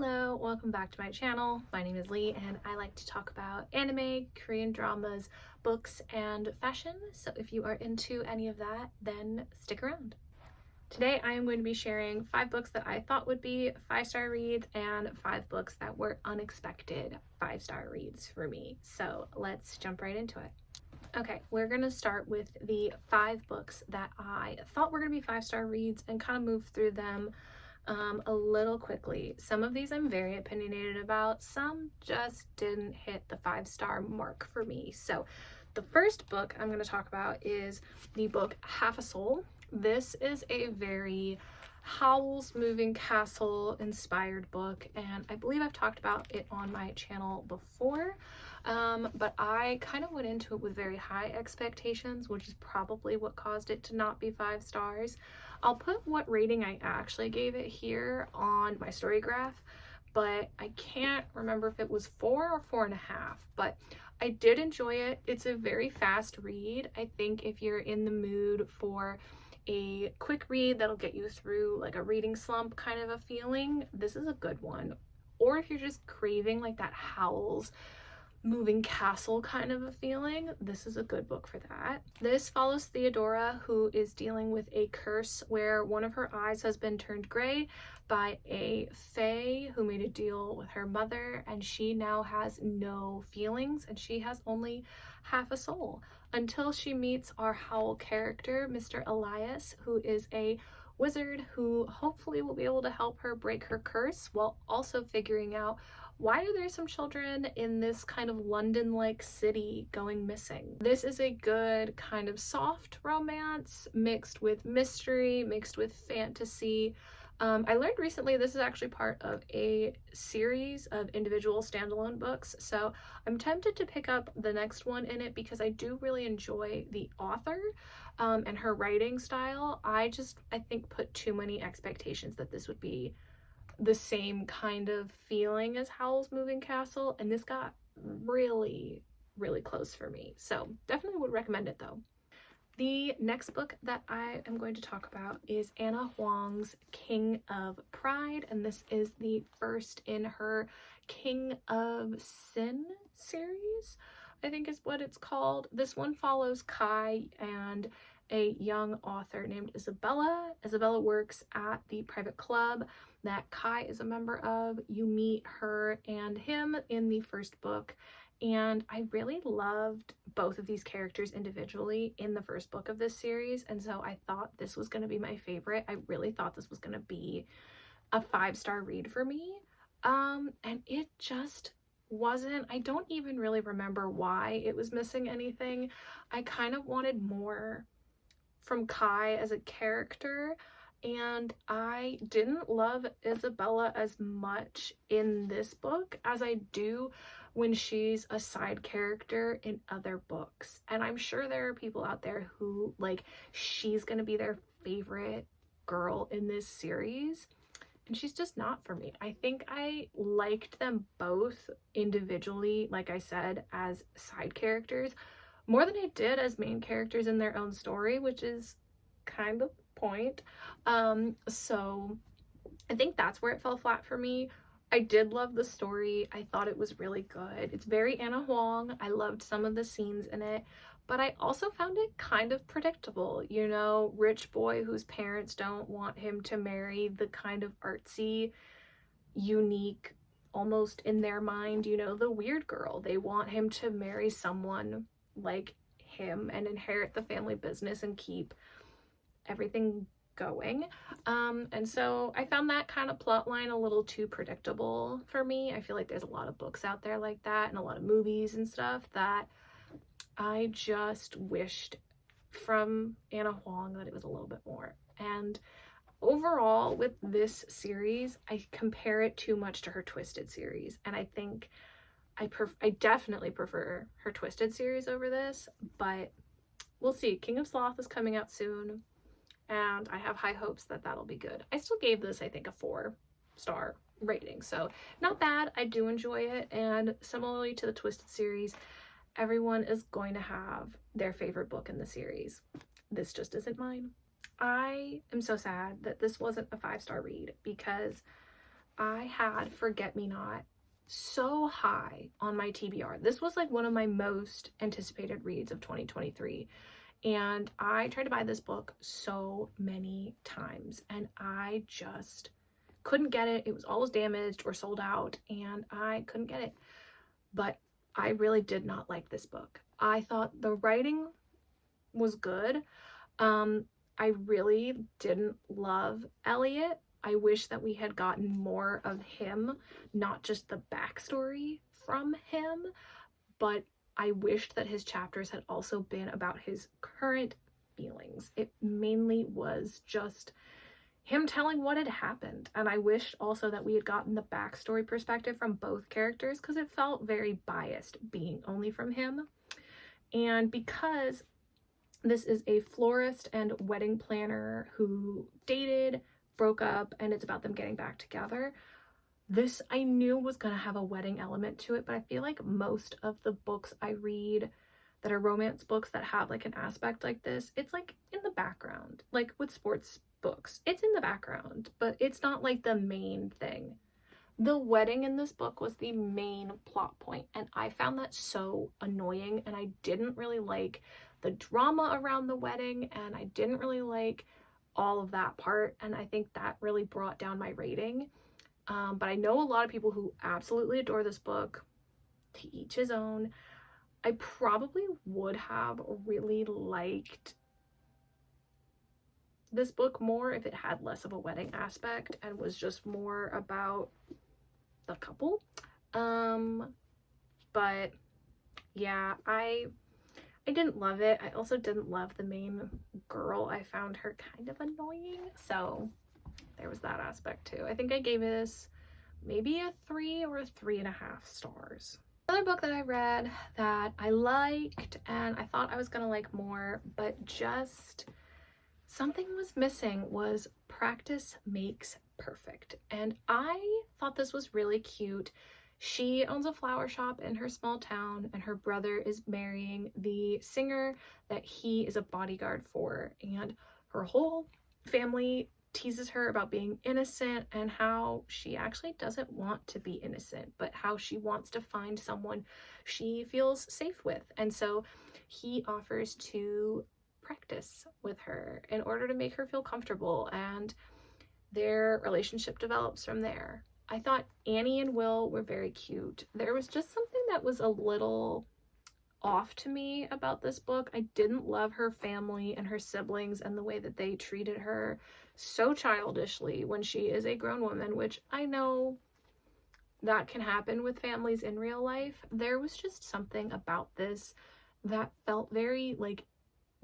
Hello, welcome back to my channel. My name is Lee and I like to talk about anime, Korean dramas, books, and fashion. So if you are into any of that, then stick around. Today I am going to be sharing 5 books that I thought would be 5-star reads and 5 books that were unexpected 5-star reads for me. So let's jump right into it. Okay, we're going to start with the 5 books that I thought were going to be 5-star reads and kind of move through them a little quickly. Some of these I'm very opinionated about, some just didn't hit the 5-star mark for me. So the first book I'm going to talk about is the book Half a Soul. This is a very Howl's Moving Castle inspired book, and I believe I've talked about it on my channel before, but I kind of went into it with very high expectations, which is probably what caused it to not be 5 stars. I'll put what rating I actually gave it here on my story graph, but I can't remember if it was 4 or 4.5, but I did enjoy it. It's a very fast read. I think if you're in the mood for a quick read that'll get you through like a reading slump kind of a feeling, this is a good one. Or if you're just craving like that Howl's Moving Castle kind of a feeling, this is a good book for that. This follows Theodora, who is dealing with a curse where one of her eyes has been turned gray by a fae who made a deal with her mother, and she now has no feelings and she has only half a soul until she meets our Howl character, Mr. Elias, who is a wizard who hopefully will be able to help her break her curse while also figuring out why are there some children in this kind of London-like city going missing. This is a good kind of soft romance mixed with mystery, mixed with fantasy. I learned recently this is actually part of a series of individual standalone books, so I'm tempted to pick up the next one in it because I do really enjoy the author and her writing style. I think put too many expectations that this would be the same kind of feeling as Howl's Moving Castle, and this got really, really close for me. So definitely would recommend it though. The next book that I am going to talk about is Anna Huang's King of Pride, and this is the first in her King of Sin series, I think is what it's called. This one follows Kai and a young author named Isabella. Isabella works at the private club that Kai is a member of. You meet her and him in the first book, and I really loved both of these characters individually in the first book of this series, and so I thought this was going to be my favorite. I really thought this was going to be a 5-star read for me, and it just wasn't. I don't even really remember why it was missing anything. I kind of wanted more from Kai as a character, and I didn't love Isabella as much in this book as I do when she's a side character in other books. And I'm sure there are people out there who like she's gonna be their favorite girl in this series, and she's just not for me. I think I liked them both individually, like I said, as side characters more than I did as main characters in their own story, which is kind of the point. So I think that's where it fell flat for me. I did love the story. I thought it was really good. It's very Anna Huang. I loved some of the scenes in it, but I also found it kind of predictable. You know, rich boy whose parents don't want him to marry the kind of artsy, unique, almost in their mind, you know, the weird girl. They want him to marry someone like him and inherit the family business and keep everything going. And so I found that kind of plot line a little too predictable for me. I feel like there's a lot of books out there like that and a lot of movies and stuff that I just wished from Anna Huang that it was a little bit more. And overall with this series, I compare it too much to her Twisted series, and I think I definitely prefer her Twisted series over this, but we'll see. King of Sloth is coming out soon, and I have high hopes that that'll be good. I still gave this, I think, a 4-star rating, so not bad. I do enjoy it, and similarly to the Twisted series, everyone is going to have their favorite book in the series. This just isn't mine. I am so sad that this wasn't a 5-star read because I had Forget Me Not so high on my TBR. This was like one of my most anticipated reads of 2023. And I tried to buy this book so many times and I just couldn't get it. It was always damaged or sold out and I couldn't get it. But I really did not like this book. I thought the writing was good. I really didn't love Elliot. I wish that we had gotten more of him, not just the backstory from him, but I wished that his chapters had also been about his current feelings. It mainly was just him telling what had happened. And I wished also that we had gotten the backstory perspective from both characters because it felt very biased being only from him. And because this is a florist and wedding planner who dated, broke up, and it's about them getting back together, this I knew was going to have a wedding element to it, but I feel like most of the books I read that are romance books that have like an aspect like this, it's like in the background. Like with sports books, it's in the background, but it's not like the main thing. The wedding in this book was the main plot point, and I found that so annoying, and I didn't really like the drama around the wedding, and I didn't really like all of that part, and I think that really brought down my rating. But I know a lot of people who absolutely adore this book. To each his own. I probably would have really liked this book more if it had less of a wedding aspect and was just more about the couple. But yeah, I didn't love it. I also didn't love the main girl. I found her kind of annoying, so there was that aspect too. I think I gave this maybe a 3 or 3.5 stars. Another book that I read that I liked and I thought I was gonna like more, but just something was missing, was Practice Makes Perfect. And I thought this was really cute. She owns a flower shop in her small town, and her brother is marrying the singer that he is a bodyguard for, and her whole family teases her about being innocent and how she actually doesn't want to be innocent, but how she wants to find someone she feels safe with. And so he offers to practice with her in order to make her feel comfortable, and their relationship develops from there. I thought Annie and Will were very cute. There was just something that was a little off to me about this book. I didn't love her family and her siblings and the way that they treated her so childishly when she is a grown woman, which I know that can happen with families in real life. There was just something about this that felt very like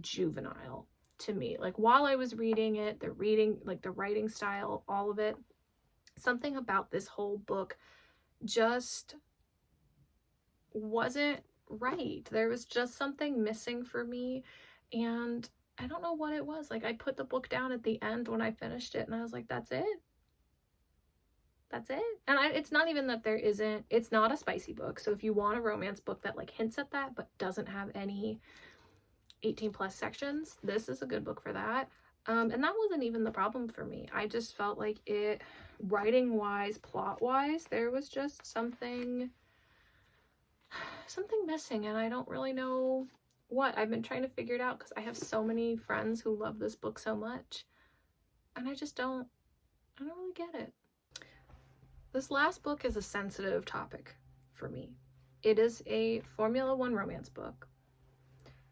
juvenile to me. Like while I was reading it, the writing style, all of it, something about this whole book just wasn't right. There was just something missing for me, and I don't know what it was. Like I put the book down at the end when I finished it and I was like, that's it. That's it. And it's not even that it's not a spicy book. So if you want a romance book that like hints at that but doesn't have any 18 plus sections, this is a good book for that. And that wasn't even the problem for me. I just felt like it, writing wise, plot wise, there was just something missing, and I don't really know what. I've been trying to figure it out because I have so many friends who love this book so much, and I don't really get it. This last book is a sensitive topic for me. It is a Formula One romance book.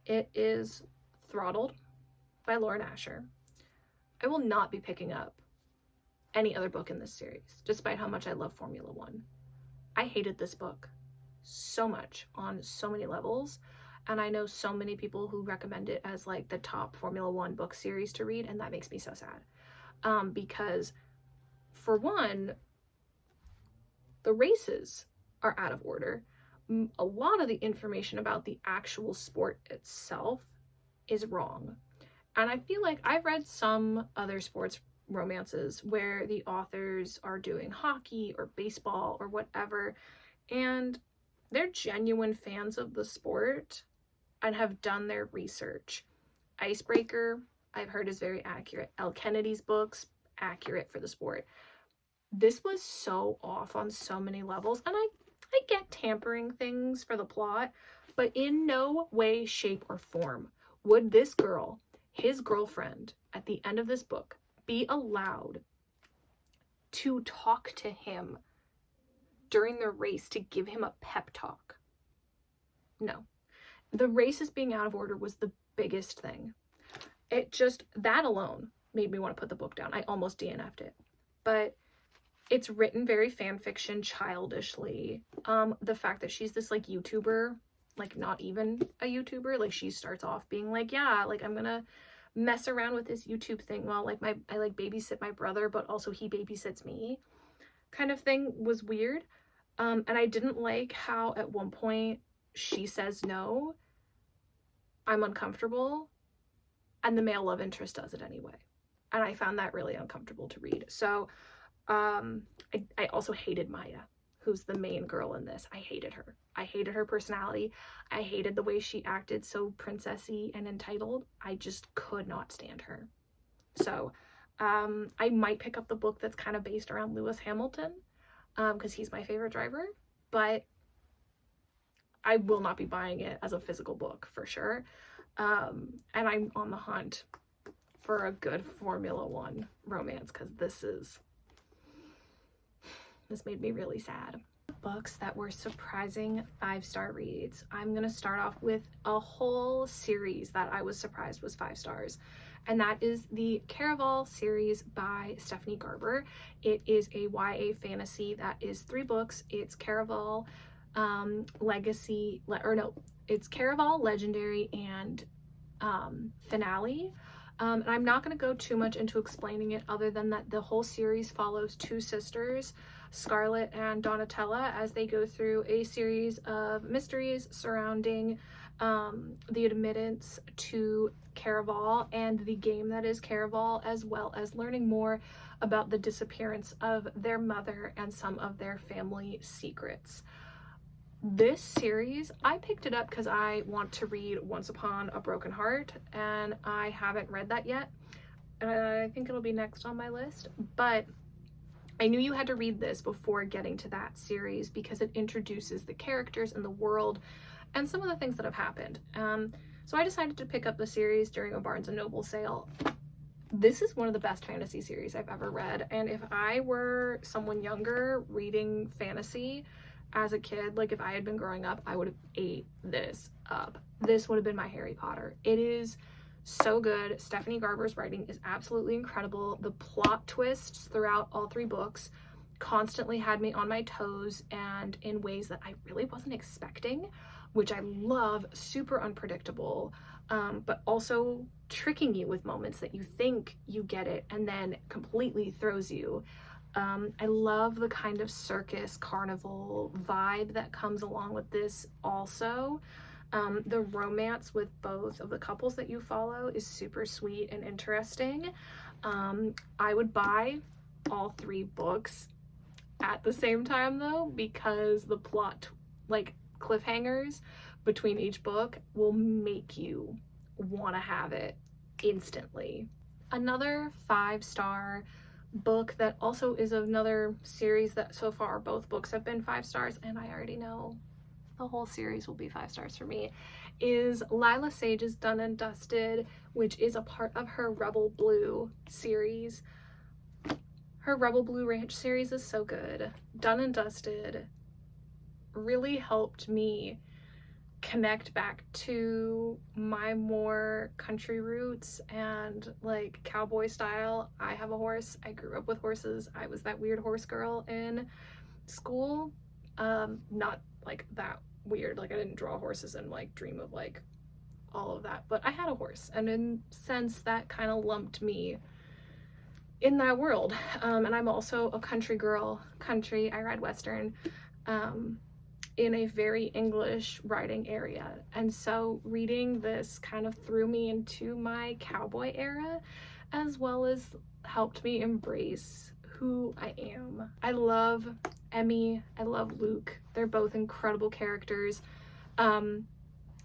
It is Throttled by Lauren Asher. I will not be picking up any other book in this series, despite how much I love Formula One. I hated this book so much on so many levels, and I know so many people who recommend it as like the top Formula One book series to read, and that makes me so sad. Because for one, the races are out of order. A lot of the information about the actual sport itself is wrong. And I feel like I've read some other sports romances where the authors are doing hockey or baseball or whatever, and they're genuine fans of the sport and have done their research. Icebreaker, I've heard, is very accurate. Elle Kennedy's books, accurate for the sport. This was so off on so many levels, and I get tampering things for the plot, but in no way, shape, or form would this girl, his girlfriend, at the end of this book, be allowed to talk to him during the race to give him a pep talk. No. The races being out of order was the biggest thing. It just, that alone made me want to put the book down. I almost DNF'd it. But it's written very fan fiction childishly. The fact that she's this like YouTuber, like not even a YouTuber, like she starts off being like, yeah, like I'm gonna mess around with this YouTube thing while like I like babysit my brother, but also he babysits me, kind of thing, was weird. And I didn't like how at one point she says no, I'm uncomfortable, and the male love interest does it anyway. And I found that really uncomfortable to read. So I also hated Maya, who's the main girl in this. I hated her. I hated her personality. I hated the way she acted so princessy and entitled. I just could not stand her. So I might pick up the book that's kind of based around Lewis Hamilton, because he's my favorite driver, but I will not be buying it as a physical book for sure. And I'm on the hunt for a good Formula One romance, because this made me really sad. Books that were surprising 5-star reads. I'm gonna start off with a whole series that I was surprised was 5 stars, and that is the Caraval series by Stephanie Garber. It is a YA fantasy that is 3 books. It's Caraval it's Caraval, Legendary, and Finale. And I'm not going to go too much into explaining it, other than that the whole series follows 2 sisters, Scarlett and Donatella, as they go through a series of mysteries surrounding the admittance to Caraval and the game that is Caraval, as well as learning more about the disappearance of their mother and some of their family secrets. This series, I picked it up because I want to read Once Upon a Broken Heart, and I haven't read that yet. I think it'll be next on my list, but I knew you had to read this before getting to that series because it introduces the characters and the world and some of the things that have happened. So I decided to pick up the series during a Barnes & Noble sale. This is one of the best fantasy series I've ever read, and if I were someone younger reading fantasy as a kid, like if I had been growing up, I would have ate this up. This would have been my Harry Potter. It is so good. Stephanie Garber's writing is absolutely incredible. The plot twists throughout all 3 books constantly had me on my toes and in ways that I really wasn't expecting, which I love. Super unpredictable, but also tricking you with moments that you think you get it and then completely throws you. I love the kind of circus carnival vibe that comes along with this also. The romance with both of the couples that you follow is super sweet and interesting. I would buy all 3 books at the same time though, because the plot like cliffhangers between each book will make you want to have it instantly. Another 5-star book that also is another series that so far both books have been 5 stars, and I already know the whole series will be 5 stars for me, is Lila Sage's Done and Dusted, which is a part of her Rebel Blue series. Her Rebel Blue Ranch series is so good. Done and Dusted really helped me connect back to my more country roots and like cowboy style. I have a horse. I grew up with horses. I was that weird horse girl in school. Not like that weird, like I didn't draw horses and like dream of like all of that, but I had a horse, and in a sense that kind of lumped me in that world. And I'm also a country girl. I ride Western in a very English writing area, and so reading this kind of threw me into my cowboy era, as well as helped me embrace who I am. I love Emmy, I love Luke. They're both incredible characters.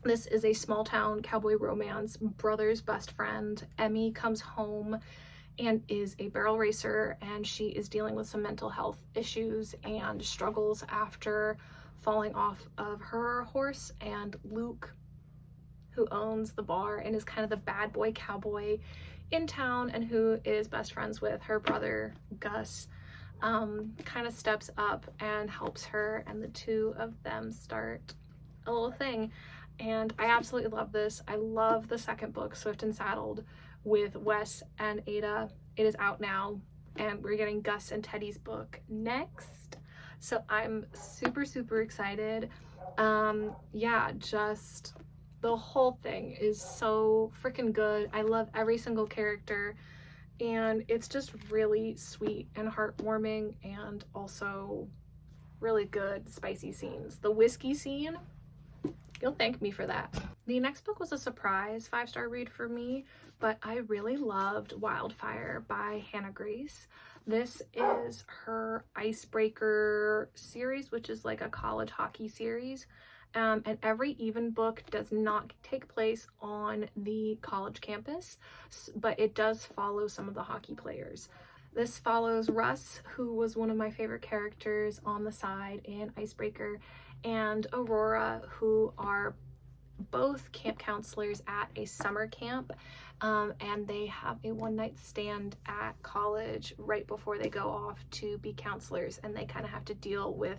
This is a small town cowboy romance. Brother's best friend, Emmy, comes home and is a barrel racer, and she is dealing with some mental health issues and struggles after falling off of her horse. And Luke, who owns the bar and is kind of the bad boy cowboy in town and who is best friends with her brother Gus, kind of steps up and helps her, and the two of them start a little thing. And I absolutely love this. I love the second book, Swift and Saddled, with Wes and Ada. It is out now, and we're getting Gus and Teddy's book next, so I'm super, super excited. Yeah, just the whole thing is so freaking good. I love every single character, and it's just really sweet and heartwarming, and also really good spicy scenes. The whiskey scene, you'll thank me for that. The next book was a surprise 5-star read for me, but I really loved Wildfire by Hannah Grace. This is her Icebreaker series, which is like a college hockey series. And every even book does not take place on the college campus, but it does follow some of the hockey players. This follows Russ, who was one of my favorite characters on the side in Icebreaker, and Aurora, who are both camp counselors at a summer camp, and they have a one-night stand at college right before they go off to be counselors, and they kind of have to deal with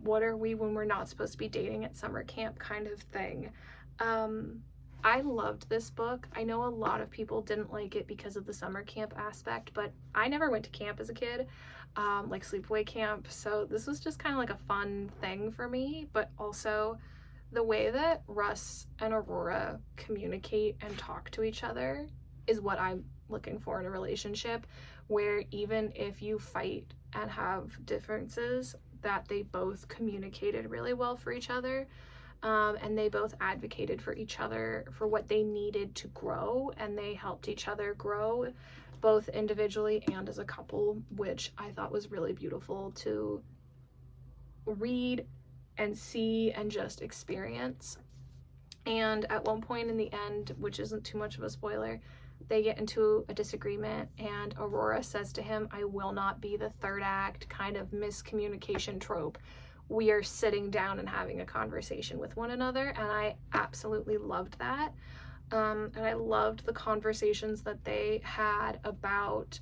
what are we when we're not supposed to be dating at summer camp kind of thing. I loved this book. I know a lot of people didn't like it because of the summer camp aspect, but I never went to camp as a kid, like sleepaway camp, so this was just kind of like a fun thing for me. But also the way that Russ and Aurora communicate and talk to each other is what I'm looking for in a relationship, where even if you fight and have differences, that they both communicated really well for each other, and they both advocated for each other for what they needed to grow, and they helped each other grow both individually and as a couple, which I thought was really beautiful to read and see and just experience. And at one point in the end, which isn't too much of a spoiler, they get into a disagreement, and Aurora says to him, "I will not be the third act kind of miscommunication trope. We are sitting down and having a conversation with one another." And I absolutely loved that. And I loved the conversations that they had about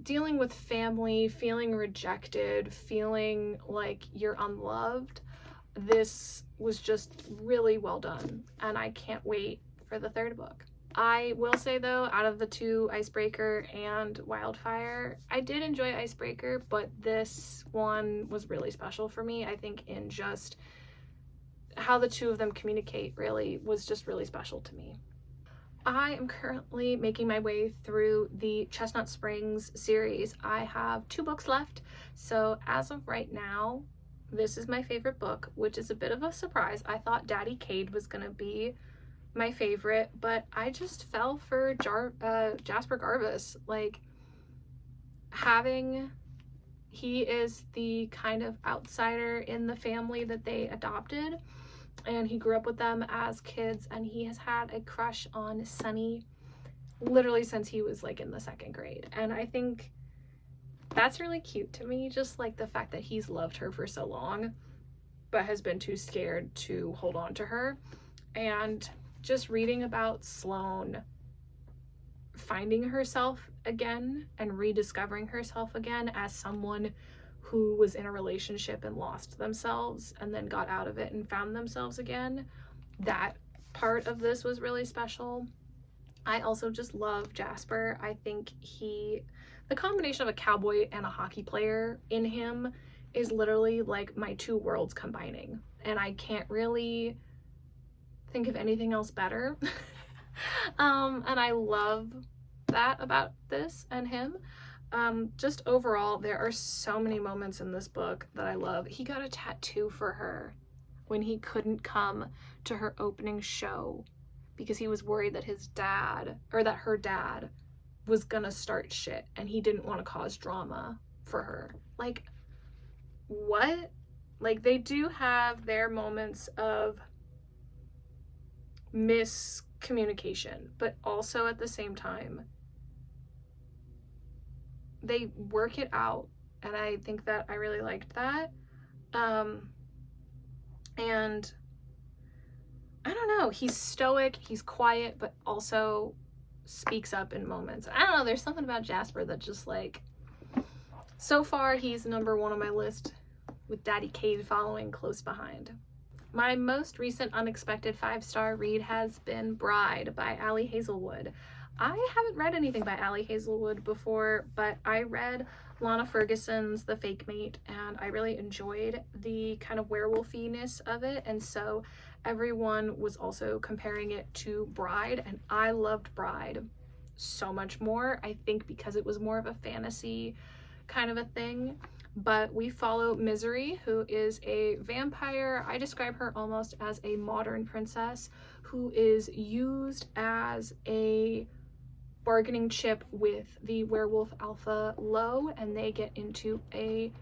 dealing with family, feeling rejected, feeling like you're unloved. This was just really well done, and I can't wait for the third book. I will say though, out of the two, Icebreaker and Wildfire, I did enjoy Icebreaker, but this one was really special for me. I think in just how the two of them communicate really was just really special to me. I am currently making my way through the Chestnut Springs series. I have 2 books left, so as of right now, this is my favorite book, which is a bit of a surprise. I thought Daddy Cade was gonna be my favorite, but I just fell for Jasper Garvis. Like, he is the kind of outsider in the family that they adopted, and he grew up with them as kids, and he has had a crush on Sunny literally since he was like in the 2nd grade. And I think that's really cute to me, just like the fact that he's loved her for so long but has been too scared to hold on to her. And just reading about Sloane finding herself again and rediscovering herself again as someone who was in a relationship and lost themselves and then got out of it and found themselves again, that part of this was really special. I also just love Jasper. I think the combination of a cowboy and a hockey player in him is literally like my 2 worlds combining, and I can't really think of anything else better. And I love that about this and him. Just overall, there are so many moments in this book that I love. He got a tattoo for her when he couldn't come to her opening show because he was worried that her dad was gonna start shit and he didn't want to cause drama for her. Like, what? Like, they do have their moments of communication, but also at the same time, they work it out, and I think that I really liked that. And I don't know, he's stoic, he's quiet, but also speaks up in moments. I don't know, there's something about Jasper that just like, so far he's number one on my list, with Daddy Cade following close behind. My most recent unexpected 5-star read has been Bride by Ali Hazelwood. I haven't read anything by Ali Hazelwood before, but I read Lana Ferguson's The Fake Mate, and I really enjoyed the kind of werewolfiness of it, and so everyone was also comparing it to Bride, and I loved Bride so much more, I think because it was more of a fantasy kind of a thing. But we follow Misery, who is a vampire. I describe her almost as a modern princess who is used as a bargaining chip with the werewolf alpha Lo, and they get into a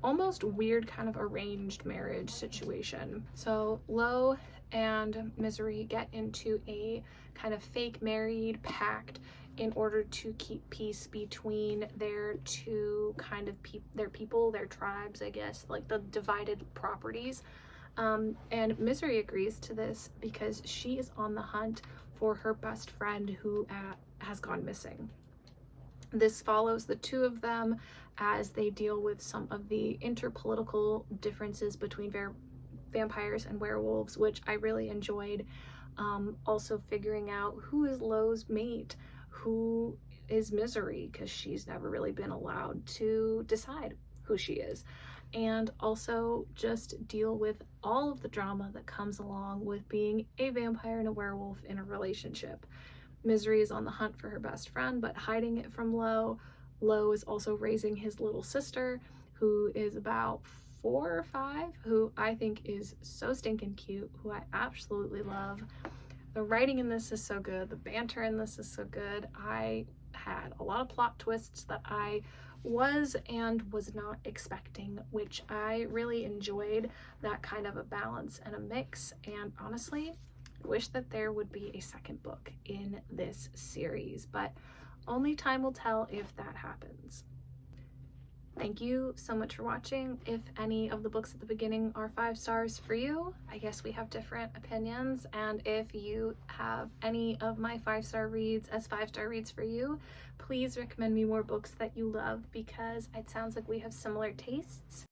almost weird kind of arranged marriage situation. So Lo and Misery get into a kind of fake married pact in order to keep peace between their two kind of their tribes, I guess, like the divided properties. And Misery agrees to this because she is on the hunt for her best friend who has gone missing. This follows the two of them as they deal with some of the interpolitical differences between vampires and werewolves, which I really enjoyed. Also figuring out who is Lo's mate, who is Misery, because she's never really been allowed to decide who she is, and also just deal with all of the drama that comes along with being a vampire and a werewolf in a relationship. Misery is on the hunt for her best friend, but hiding it from Lo. Lo is also raising his little sister, who is about 4 or 5, who I think is so stinking cute, who I absolutely love. The writing in this is so good. The banter in this is so good. I had a lot of plot twists that I was and was not expecting, which I really enjoyed, that kind of a balance and a mix. And honestly, I wish that there would be a second book in this series, but only time will tell if that happens. Thank you so much for watching. If any of the books at the beginning are 5 stars for you, I guess we have different opinions, and if you have any of my 5-star reads as 5-star reads for you, please recommend me more books that you love, because it sounds like we have similar tastes.